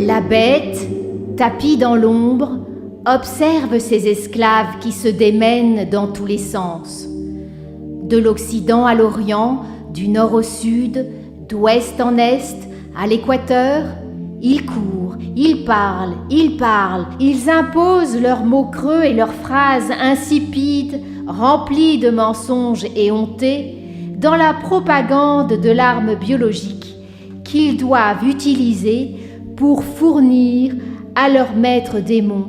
La bête, tapie dans l'ombre, observe ses esclaves qui se démènent dans tous les sens. De l'Occident à l'Orient, du nord au sud, d'ouest en est, à l'équateur, ils courent, ils parlent, ils imposent leurs mots creux et leurs phrases insipides, remplies de mensonges et hontées, dans la propagande de l'arme biologique qu'ils doivent utiliser pour fournir à leur maître démon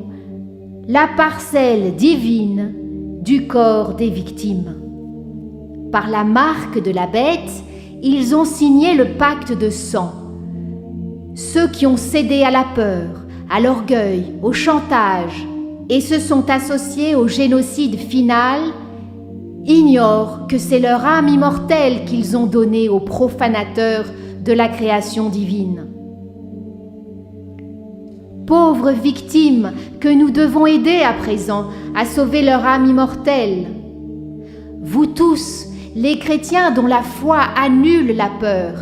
la parcelle divine du corps des victimes. Par la marque de la bête, ils ont signé le pacte de sang. Ceux qui ont cédé à la peur, à l'orgueil, au chantage et se sont associés au génocide final ignorent que c'est leur âme immortelle qu'ils ont donnée aux profanateurs de la création divine. Pauvres victimes que nous devons aider à présent à sauver leur âme immortelle. Vous tous, les chrétiens dont la foi annule la peur,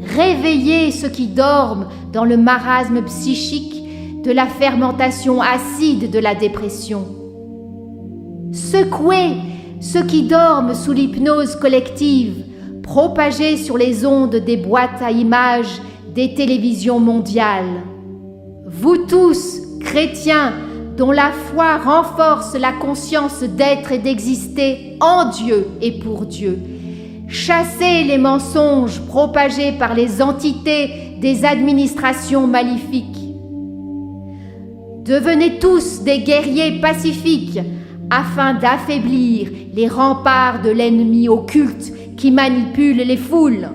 réveillez ceux qui dorment dans le marasme psychique de la fermentation acide de la dépression. Secouez ceux qui dorment sous l'hypnose collective, propagée sur les ondes des boîtes à images des télévisions mondiales. Vous tous, chrétiens, dont la foi renforce la conscience d'être et d'exister en Dieu et pour Dieu, chassez les mensonges propagés par les entités des administrations maléfiques. Devenez tous des guerriers pacifiques afin d'affaiblir les remparts de l'ennemi occulte qui manipule les foules.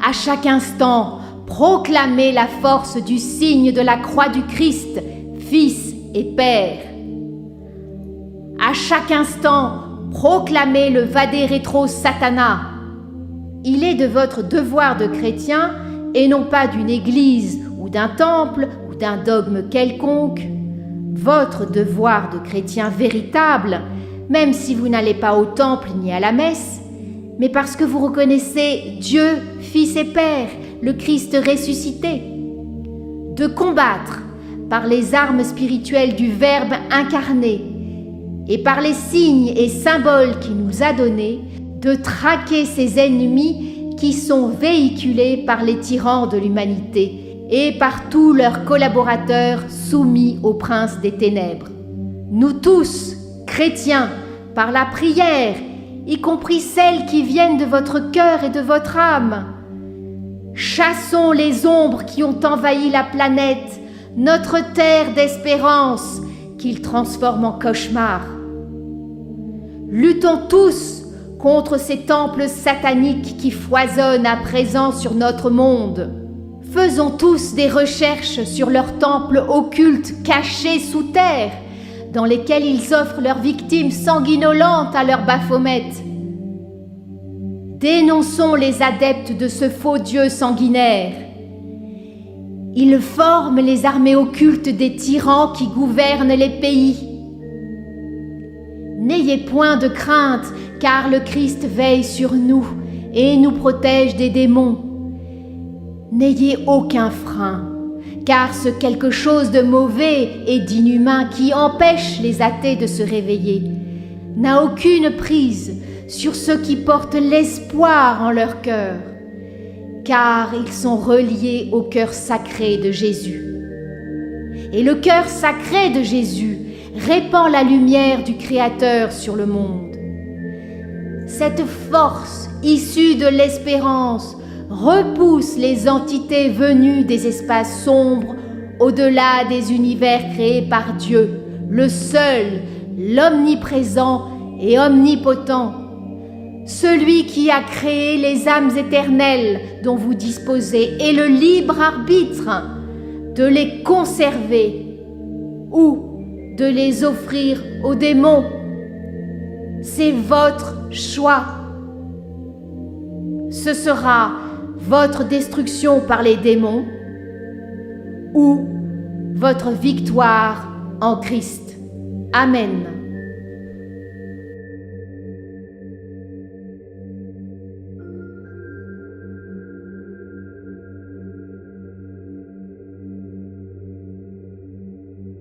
À chaque instant, proclamez la force du signe de la croix du Christ, Fils et Père. À chaque instant, proclamez le Vade Retro Satana. Il est de votre devoir de chrétien, et non pas d'une église ou d'un temple ou d'un dogme quelconque, votre devoir de chrétien véritable, même si vous n'allez pas au temple ni à la messe, mais parce que vous reconnaissez Dieu, Fils et Père, le Christ ressuscité, de combattre par les armes spirituelles du Verbe incarné et par les signes et symboles qu'il nous a donnés, de traquer ces ennemis qui sont véhiculés par les tyrans de l'humanité et par tous leurs collaborateurs soumis au prince des ténèbres. Nous tous, chrétiens, par la prière, y compris celles qui viennent de votre cœur et de votre âme, chassons les ombres qui ont envahi la planète, notre terre d'espérance, qu'ils transforment en cauchemar. Luttons tous contre ces temples sataniques qui foisonnent à présent sur notre monde. Faisons tous des recherches sur leurs temples occultes cachés sous terre, dans lesquels ils offrent leurs victimes sanguinolentes à leur Baphomet. Dénonçons les adeptes de ce faux Dieu sanguinaire. Ils forment les armées occultes des tyrans qui gouvernent les pays. N'ayez point de crainte, car le Christ veille sur nous et nous protège des démons. N'ayez aucun frein, car ce quelque chose de mauvais et d'inhumain qui empêche les athées de se réveiller n'a aucune prise sur ceux qui portent l'espoir en leur cœur, car ils sont reliés au cœur sacré de Jésus. Et le cœur sacré de Jésus répand la lumière du Créateur sur le monde. Cette force issue de l'espérance repousse les entités venues des espaces sombres au-delà des univers créés par Dieu, le seul, l'omniprésent et omnipotent, celui qui a créé les âmes éternelles dont vous disposez et le libre arbitre de les conserver ou de les offrir aux démons. C'est votre choix. Ce sera votre destruction par les démons ou votre victoire en Christ. Amen.